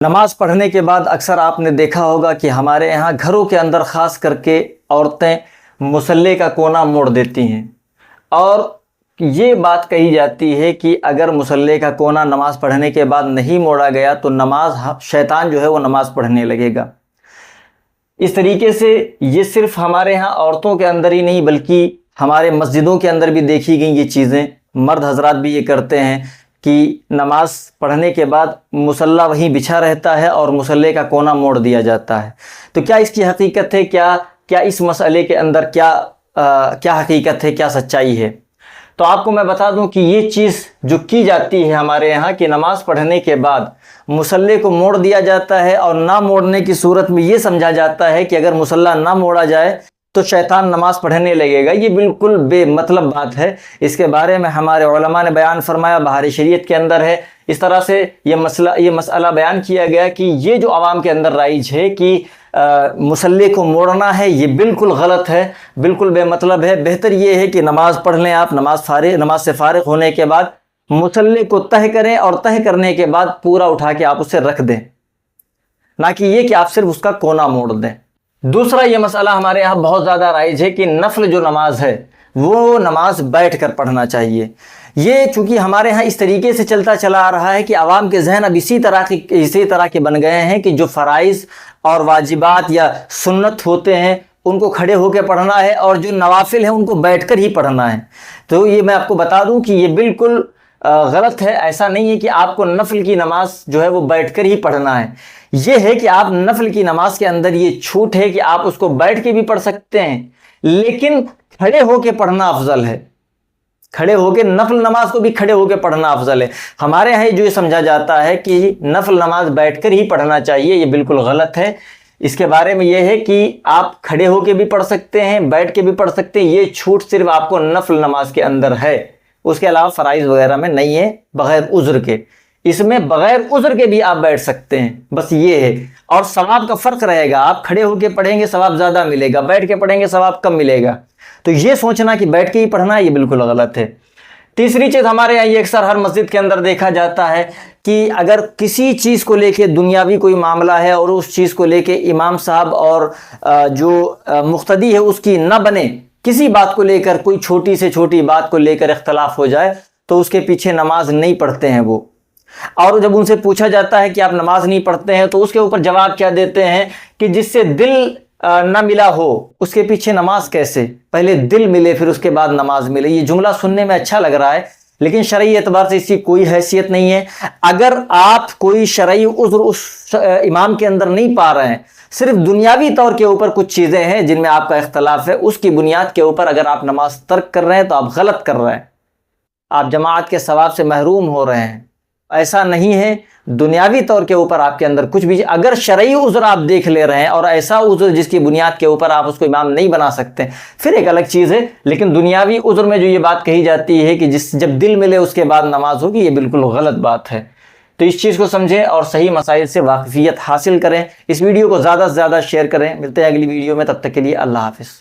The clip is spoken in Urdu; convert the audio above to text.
نماز پڑھنے کے بعد اکثر آپ نے دیکھا ہوگا کہ ہمارے یہاں گھروں کے اندر خاص کر کے عورتیں مصلی کا کونا موڑ دیتی ہیں، اور یہ بات کہی جاتی ہے کہ اگر مصلی کا کونا نماز پڑھنے کے بعد نہیں موڑا گیا تو شیطان جو ہے وہ نماز پڑھنے لگے گا۔ اس طریقے سے یہ صرف ہمارے ہاں عورتوں کے اندر ہی نہیں بلکہ ہمارے مسجدوں کے اندر بھی دیکھی گئی یہ چیزیں، مرد حضرات بھی یہ کرتے ہیں کہ نماز پڑھنے کے بعد مصلی وہیں بچھا رہتا ہے اور مصلی کا کونا موڑ دیا جاتا ہے۔ تو کیا اس کی حقیقت ہے؟ کیا اس مسئلے کے اندر کیا حقیقت ہے، کیا سچائی ہے؟ تو آپ کو میں بتا دوں کہ یہ چیز جو کی جاتی ہے ہمارے یہاں کہ نماز پڑھنے کے بعد مصلی کو موڑ دیا جاتا ہے، اور نہ موڑنے کی صورت میں یہ سمجھا جاتا ہے کہ اگر مصلی نہ موڑا جائے تو شیطان نماز پڑھنے لگے گا۔ یہ بالکل بے مطلب بات ہے۔ اس کے بارے میں ہمارے علماء نے بیان فرمایا، بہار شریعت کے اندر ہے۔ اس طرح سے یہ مسئلہ بیان کیا گیا کہ یہ جو عوام کے اندر رائج ہے کہ مصلی کو موڑنا ہے، یہ بالکل غلط ہے، بالکل بے مطلب ہے۔ بہتر یہ ہے کہ نماز پڑھ لیں آپ، نماز سے فارغ ہونے کے بعد مصلی کو تہہ کریں، اور تہہ کرنے کے بعد پورا اٹھا کے آپ اسے رکھ دیں، نہ کہ یہ کہ آپ صرف اس کا کونا موڑ دیں۔ دوسرا یہ مسئلہ ہمارے یہاں بہت زیادہ رائج ہے کہ نفل جو نماز ہے وہ نماز بیٹھ کر پڑھنا چاہیے۔ یہ چونکہ ہمارے ہاں اس طریقے سے چلتا چلا آ رہا ہے کہ عوام کے ذہن اب اسی طرح کے بن گئے ہیں کہ جو فرائض اور واجبات یا سنت ہوتے ہیں ان کو کھڑے ہو کے پڑھنا ہے، اور جو نوافل ہیں ان کو بیٹھ کر ہی پڑھنا ہے۔ تو یہ میں آپ کو بتا دوں کہ یہ بالکل غلط ہے۔ ایسا نہیں ہے کہ آپ کو نفل کی نماز جو ہے وہ بیٹھ کر ہی پڑھنا ہے۔ یہ ہے کہ آپ نفل کی نماز کے اندر یہ چھوٹ ہے کہ آپ اس کو بیٹھ کے بھی پڑھ سکتے ہیں، لیکن کھڑے ہو کے پڑھنا افضل ہے۔ کھڑے ہو کے نفل نماز کو بھی کھڑے ہو کے پڑھنا افضل ہے۔ ہمارے یہاں جو یہ سمجھا جاتا ہے کہ نفل نماز بیٹھ کر ہی پڑھنا چاہیے، یہ بالکل غلط ہے۔ اس کے بارے میں یہ ہے کہ آپ کھڑے ہو کے بھی پڑھ سکتے ہیں، بیٹھ کے بھی پڑھ سکتے ہیں۔ یہ چھوٹ صرف آپ کو نفل نماز کے اندر ہے، اس کے علاوہ فرائض وغیرہ میں نہیں ہے بغیر عذر کے۔ اس میں بغیر عذر کے بھی آپ بیٹھ سکتے ہیں، بس یہ ہے۔ اور ثواب کا فرق رہے گا، آپ کھڑے ہو کے پڑھیں گے ثواب زیادہ ملے گا، بیٹھ کے پڑھیں گے ثواب کم ملے گا۔ تو یہ سوچنا کہ بیٹھ کے ہی پڑھنا ہے، یہ بالکل غلط ہے۔ تیسری چیز ہمارے یہاں یہ اکثر ہر مسجد کے اندر دیکھا جاتا ہے کہ اگر کسی چیز کو لے کے دنیاوی کوئی معاملہ ہے اور اس چیز کو لے کے امام صاحب اور جو مقتدی ہے اس کی نہ بنے، کسی بات کو لے کر کوئی چھوٹی سے چھوٹی بات کو لے کر اختلاف ہو جائے تو اس کے پیچھے نماز نہیں پڑھتے ہیں وہ۔ اور جب ان سے پوچھا جاتا ہے کہ آپ نماز نہیں پڑھتے ہیں تو اس کے اوپر جواب کیا دیتے ہیں کہ جس سے دل نہ ملا ہو اس کے پیچھے نماز کیسے؟ پہلے دل ملے پھر اس کے بعد نماز ملے۔ یہ جملہ سننے میں اچھا لگ رہا ہے لیکن شرعی اعتبار سے اس کی کوئی حیثیت نہیں ہے۔ اگر آپ کوئی شرعی عذر اس امام کے اندر نہیں پا رہے ہیں، صرف دنیاوی طور کے اوپر کچھ چیزیں ہیں جن میں آپ کا اختلاف ہے، اس کی بنیاد کے اوپر اگر آپ نماز ترک کر رہے ہیں تو آپ غلط کر رہے ہیں، آپ جماعت کے ثواب سے محروم ہو رہے ہیں۔ ایسا نہیں ہے، دنیاوی طور کے اوپر آپ کے اندر کچھ بھی، اگر شرعی عذر آپ دیکھ لے رہے ہیں اور ایسا عذر جس کی بنیاد کے اوپر آپ اس کو امام نہیں بنا سکتے، پھر ایک الگ چیز ہے۔ لیکن دنیاوی عذر میں جو یہ بات کہی جاتی ہے کہ جب دل ملے اس کے بعد نماز ہوگی، یہ بالکل غلط بات ہے۔ تو اس چیز کو سمجھیں اور صحیح مسائل سے واقفیت حاصل کریں۔ اس ویڈیو کو زیادہ سے زیادہ شیئر کریں۔ ملتے ہیں اگلی ویڈیو میں، تب تک کے لیے اللہ حافظ۔